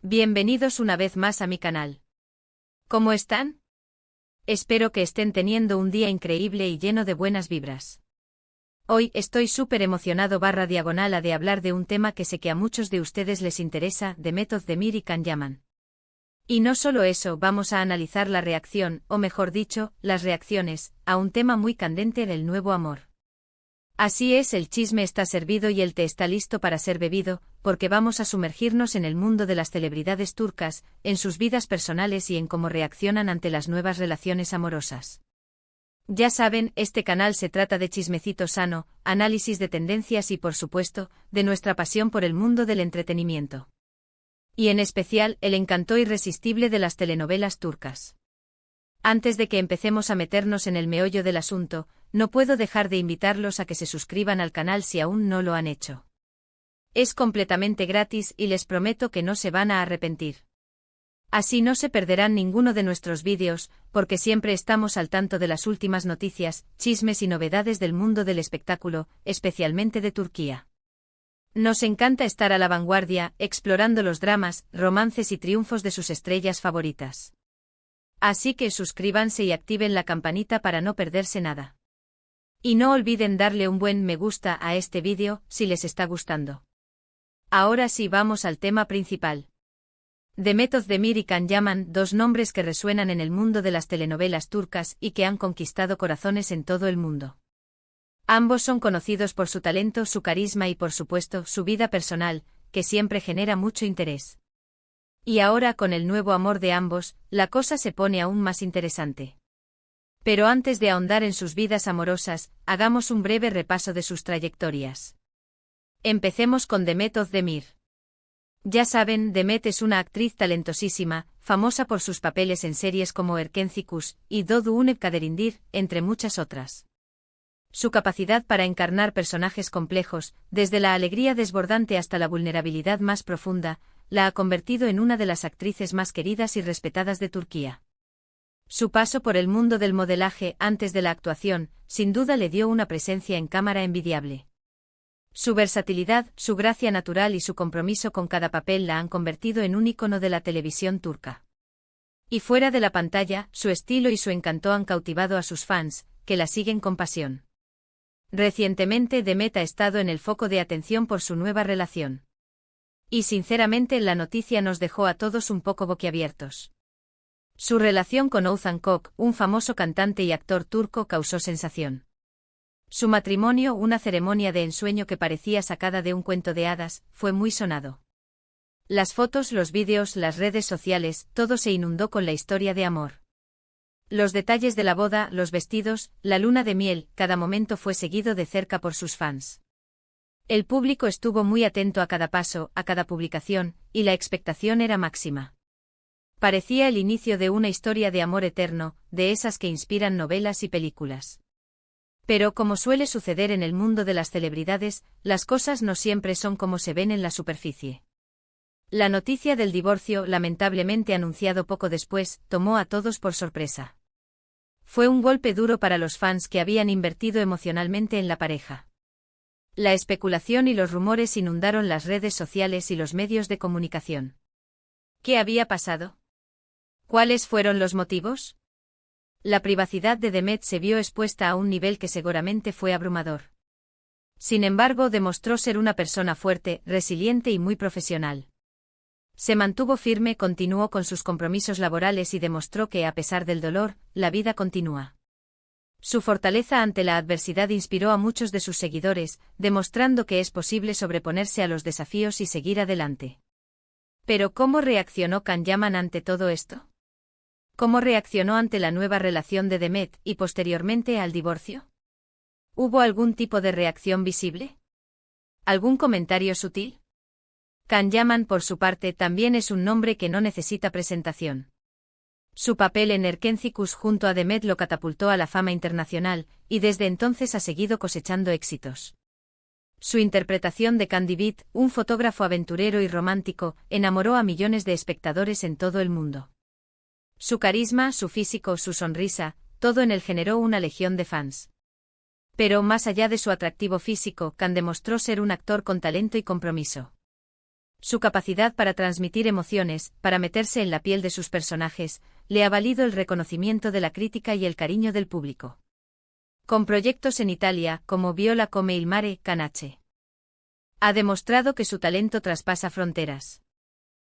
Bienvenidos una vez más a mi canal. ¿Cómo están? Espero que estén teniendo un día increíble y lleno de buenas vibras. Hoy estoy súper emocionado /diagonal de hablar de un tema que sé que a muchos de ustedes les interesa, Demet Özdemir y Can Yaman. Y no solo eso, vamos a analizar la reacción, o mejor dicho, las reacciones, a un tema muy candente del nuevo amor. Así es, el chisme está servido y el té está listo para ser bebido, porque vamos a sumergirnos en el mundo de las celebridades turcas, en sus vidas personales y en cómo reaccionan ante las nuevas relaciones amorosas. Ya saben, este canal se trata de chismecito sano, análisis de tendencias y por supuesto, de nuestra pasión por el mundo del entretenimiento. Y en especial, el encanto irresistible de las telenovelas turcas. Antes de que empecemos a meternos en el meollo del asunto, no puedo dejar de invitarlos a que se suscriban al canal si aún no lo han hecho. Es completamente gratis y les prometo que no se van a arrepentir. Así no se perderán ninguno de nuestros vídeos, porque siempre estamos al tanto de las últimas noticias, chismes y novedades del mundo del espectáculo, especialmente de Turquía. Nos encanta estar a la vanguardia, explorando los dramas, romances y triunfos de sus estrellas favoritas. Así que suscríbanse y activen la campanita para no perderse nada. Y no olviden darle un buen me gusta a este vídeo, si les está gustando. Ahora sí vamos al tema principal. Demet Özdemir y Can Yaman, dos nombres que resuenan en el mundo de las telenovelas turcas y que han conquistado corazones en todo el mundo. Ambos son conocidos por su talento, su carisma y por supuesto, su vida personal, que siempre genera mucho interés. Y ahora con el nuevo amor de ambos, la cosa se pone aún más interesante. Pero antes de ahondar en sus vidas amorosas, hagamos un breve repaso de sus trayectorias. Empecemos con Demet Özdemir. Ya saben, Demet es una actriz talentosísima, famosa por sus papeles en series como Erkenci Kuş y Doğdu Unep Kaderindir, entre muchas otras. Su capacidad para encarnar personajes complejos, desde la alegría desbordante hasta la vulnerabilidad más profunda, la ha convertido en una de las actrices más queridas y respetadas de Turquía. Su paso por el mundo del modelaje antes de la actuación, sin duda le dio una presencia en cámara envidiable. Su versatilidad, su gracia natural y su compromiso con cada papel la han convertido en un ícono de la televisión turca. Y fuera de la pantalla, su estilo y su encanto han cautivado a sus fans, que la siguen con pasión. Recientemente Demet ha estado en el foco de atención por su nueva relación. Y sinceramente la noticia nos dejó a todos un poco boquiabiertos. Su relación con Oğuzhan Koç, un famoso cantante y actor turco, causó sensación. Su matrimonio, una ceremonia de ensueño que parecía sacada de un cuento de hadas, fue muy sonado. Las fotos, los vídeos, las redes sociales, todo se inundó con la historia de amor. Los detalles de la boda, los vestidos, la luna de miel, cada momento fue seguido de cerca por sus fans. El público estuvo muy atento a cada paso, a cada publicación, y la expectación era máxima. Parecía el inicio de una historia de amor eterno, de esas que inspiran novelas y películas. Pero como suele suceder en el mundo de las celebridades, las cosas no siempre son como se ven en la superficie. La noticia del divorcio, lamentablemente anunciado poco después, tomó a todos por sorpresa. Fue un golpe duro para los fans que habían invertido emocionalmente en la pareja. La especulación y los rumores inundaron las redes sociales y los medios de comunicación. ¿Qué había pasado? ¿Cuáles fueron los motivos? La privacidad de Demet se vio expuesta a un nivel que seguramente fue abrumador. Sin embargo, demostró ser una persona fuerte, resiliente y muy profesional. Se mantuvo firme, continuó con sus compromisos laborales y demostró que, a pesar del dolor, la vida continúa. Su fortaleza ante la adversidad inspiró a muchos de sus seguidores, demostrando que es posible sobreponerse a los desafíos y seguir adelante. Pero ¿cómo reaccionó Can Yaman ante todo esto? ¿Cómo reaccionó ante la nueva relación de Demet y posteriormente al divorcio? ¿Hubo algún tipo de reacción visible? ¿Algún comentario sutil? Can Yaman, por su parte, también es un nombre que no necesita presentación. Su papel en Erkenci Kuş junto a Demet lo catapultó a la fama internacional, y desde entonces ha seguido cosechando éxitos. Su interpretación de Can Divit, un fotógrafo aventurero y romántico, enamoró a millones de espectadores en todo el mundo. Su carisma, su físico, su sonrisa, todo en él generó una legión de fans. Pero más allá de su atractivo físico, Can demostró ser un actor con talento y compromiso. Su capacidad para transmitir emociones, para meterse en la piel de sus personajes, le ha valido el reconocimiento de la crítica y el cariño del público. Con proyectos en Italia, como Viola come il mare, Canace, ha demostrado que su talento traspasa fronteras.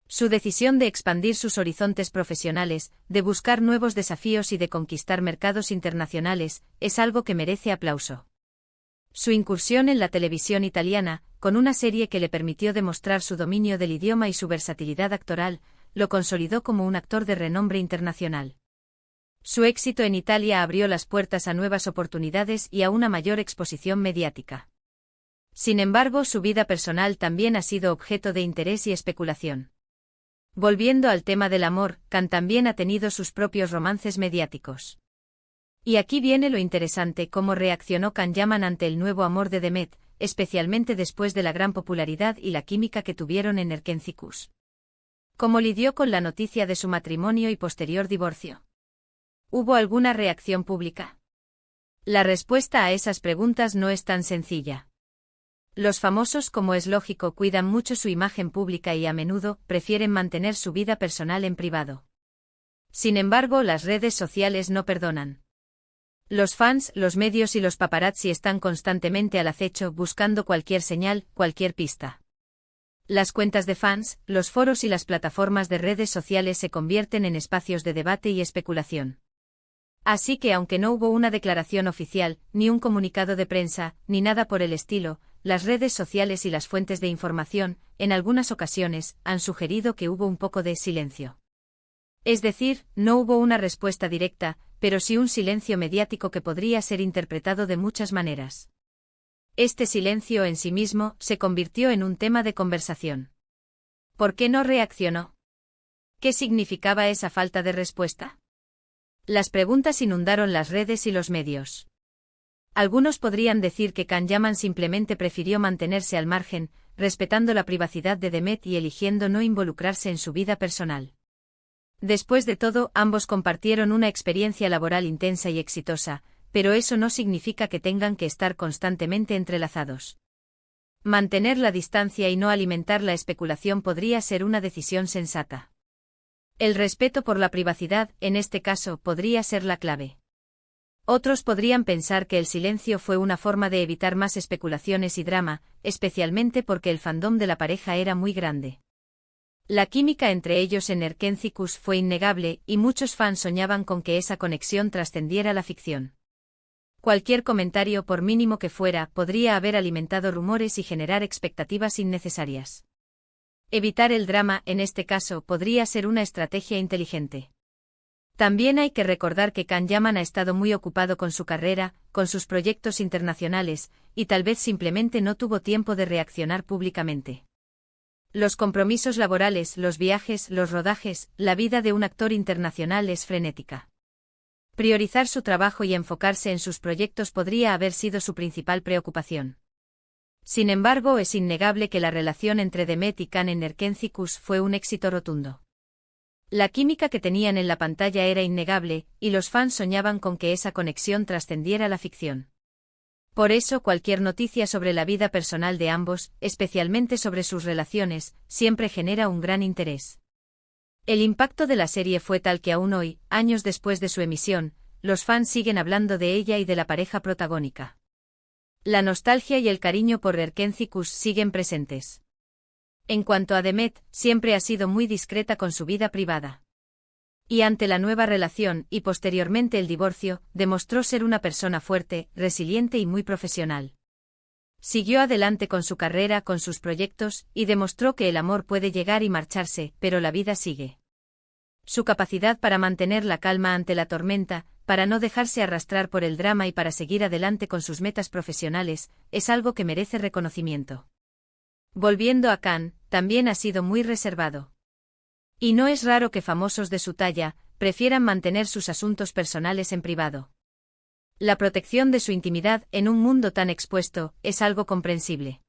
Su decisión de expandir sus horizontes profesionales, de buscar nuevos desafíos y de conquistar mercados internacionales, es algo que merece aplauso. Su incursión en la televisión italiana, con una serie que le permitió demostrar su dominio del idioma y su versatilidad actoral, lo consolidó como un actor de renombre internacional. Su éxito en Italia abrió las puertas a nuevas oportunidades y a una mayor exposición mediática. Sin embargo, su vida personal también ha sido objeto de interés y especulación. Volviendo al tema del amor, Can también ha tenido sus propios romances mediáticos. Y aquí viene lo interesante: cómo reaccionó Can Yaman ante el nuevo amor de Demet, especialmente después de la gran popularidad y la química que tuvieron en Erkencikus. ¿Cómo lidió con la noticia de su matrimonio y posterior divorcio? ¿Hubo alguna reacción pública? La respuesta a esas preguntas no es tan sencilla. Los famosos, como es lógico, cuidan mucho su imagen pública y a menudo prefieren mantener su vida personal en privado. Sin embargo, las redes sociales no perdonan. Los fans, los medios y los paparazzi están constantemente al acecho buscando cualquier señal, cualquier pista. Las cuentas de fans, los foros y las plataformas de redes sociales se convierten en espacios de debate y especulación. Así que aunque no hubo una declaración oficial, ni un comunicado de prensa, ni nada por el estilo, las redes sociales y las fuentes de información, en algunas ocasiones, han sugerido que hubo un poco de silencio. Es decir, no hubo una respuesta directa, pero sí un silencio mediático que podría ser interpretado de muchas maneras. Este silencio en sí mismo se convirtió en un tema de conversación. ¿Por qué no reaccionó? ¿Qué significaba esa falta de respuesta? Las preguntas inundaron las redes y los medios. Algunos podrían decir que Can Yaman simplemente prefirió mantenerse al margen, respetando la privacidad de Demet y eligiendo no involucrarse en su vida personal. Después de todo, ambos compartieron una experiencia laboral intensa y exitosa, pero eso no significa que tengan que estar constantemente entrelazados. Mantener la distancia y no alimentar la especulación podría ser una decisión sensata. El respeto por la privacidad, en este caso, podría ser la clave. Otros podrían pensar que el silencio fue una forma de evitar más especulaciones y drama, especialmente porque el fandom de la pareja era muy grande. La química entre ellos en Erkencikus fue innegable y muchos fans soñaban con que esa conexión trascendiera la ficción. Cualquier comentario, por mínimo que fuera, podría haber alimentado rumores y generar expectativas innecesarias. Evitar el drama, en este caso, podría ser una estrategia inteligente. También hay que recordar que Can Yaman ha estado muy ocupado con su carrera, con sus proyectos internacionales, y tal vez simplemente no tuvo tiempo de reaccionar públicamente. Los compromisos laborales, los viajes, los rodajes, la vida de un actor internacional es frenética. Priorizar su trabajo y enfocarse en sus proyectos podría haber sido su principal preocupación. Sin embargo, es innegable que la relación entre Demet y Can en Erkencikus fue un éxito rotundo. La química que tenían en la pantalla era innegable, y los fans soñaban con que esa conexión trascendiera la ficción. Por eso cualquier noticia sobre la vida personal de ambos, especialmente sobre sus relaciones, siempre genera un gran interés. El impacto de la serie fue tal que aún hoy, años después de su emisión, los fans siguen hablando de ella y de la pareja protagónica. La nostalgia y el cariño por Erkencikus siguen presentes. En cuanto a Demet, siempre ha sido muy discreta con su vida privada. Y ante la nueva relación, y posteriormente el divorcio, demostró ser una persona fuerte, resiliente y muy profesional. Siguió adelante con su carrera, con sus proyectos, y demostró que el amor puede llegar y marcharse, pero la vida sigue. Su capacidad para mantener la calma ante la tormenta, para no dejarse arrastrar por el drama y para seguir adelante con sus metas profesionales, es algo que merece reconocimiento. Volviendo a Can, también ha sido muy reservado. Y no es raro que famosos de su talla prefieran mantener sus asuntos personales en privado. La protección de su intimidad en un mundo tan expuesto es algo comprensible.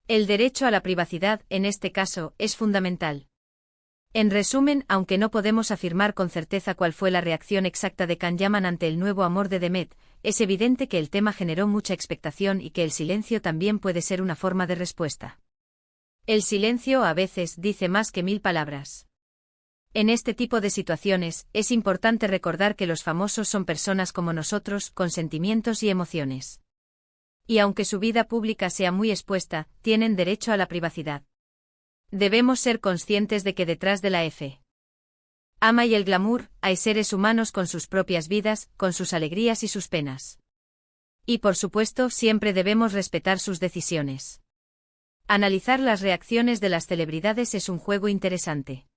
El derecho a la privacidad, en este caso, es fundamental. En resumen, aunque no podemos afirmar con certeza cuál fue la reacción exacta de Can Yaman ante el nuevo amor de Demet, es evidente que el tema generó mucha expectación y que el silencio también puede ser una forma de respuesta. El silencio a veces dice más que 1000 palabras. En este tipo de situaciones, es importante recordar que los famosos son personas como nosotros, con sentimientos y emociones. Y aunque su vida pública sea muy expuesta, tienen derecho a la privacidad. Debemos ser conscientes de que detrás de la fama y el glamour, hay seres humanos con sus propias vidas, con sus alegrías y sus penas. Y por supuesto, siempre debemos respetar sus decisiones. Analizar las reacciones de las celebridades es un juego interesante.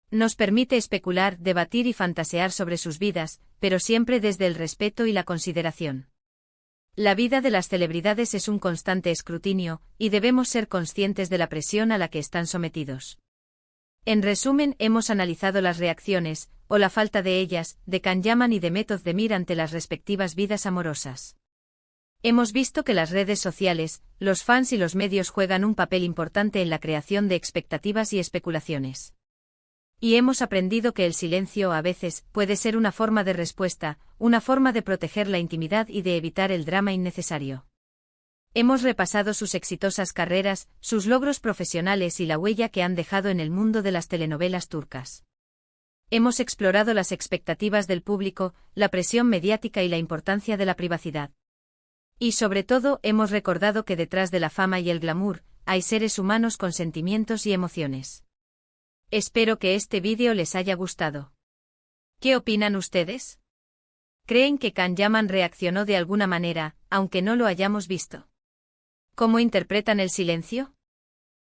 Nos permite especular, debatir y fantasear sobre sus vidas, pero siempre desde el respeto y la consideración. La vida de las celebridades es un constante escrutinio, y debemos ser conscientes de la presión a la que están sometidos. En resumen, hemos analizado las reacciones, o la falta de ellas, de Can Yaman y de Method Demir ante las respectivas vidas amorosas. Hemos visto que las redes sociales, los fans y los medios juegan un papel importante en la creación de expectativas y especulaciones. Y hemos aprendido que el silencio a veces puede ser una forma de respuesta, una forma de proteger la intimidad y de evitar el drama innecesario. Hemos repasado sus exitosas carreras, sus logros profesionales y la huella que han dejado en el mundo de las telenovelas turcas. Hemos explorado las expectativas del público, la presión mediática y la importancia de la privacidad. Y sobre todo, hemos recordado que detrás de la fama y el glamour, hay seres humanos con sentimientos y emociones. Espero que este vídeo les haya gustado. ¿Qué opinan ustedes? ¿Creen que Can Yaman reaccionó de alguna manera, aunque no lo hayamos visto? ¿Cómo interpretan el silencio?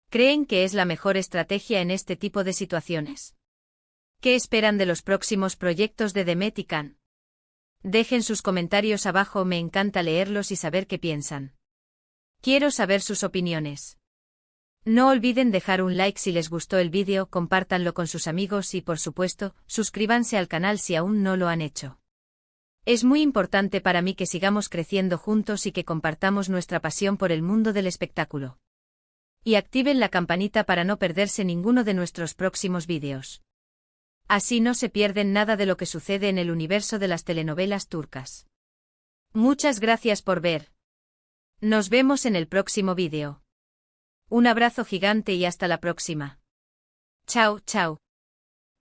¿Creen que es la mejor estrategia en este tipo de situaciones? ¿Qué esperan de los próximos proyectos de Demet y Can? Dejen sus comentarios abajo, me encanta leerlos y saber qué piensan. Quiero saber sus opiniones. No olviden dejar un like si les gustó el vídeo, compártanlo con sus amigos y por supuesto, suscríbanse al canal si aún no lo han hecho. Es muy importante para mí que sigamos creciendo juntos y que compartamos nuestra pasión por el mundo del espectáculo. Y activen la campanita para no perderse ninguno de nuestros próximos vídeos. Así no se pierden nada de lo que sucede en el universo de las telenovelas turcas. Muchas gracias por ver. Nos vemos en el próximo vídeo. Un abrazo gigante y hasta la próxima. Chao, chao.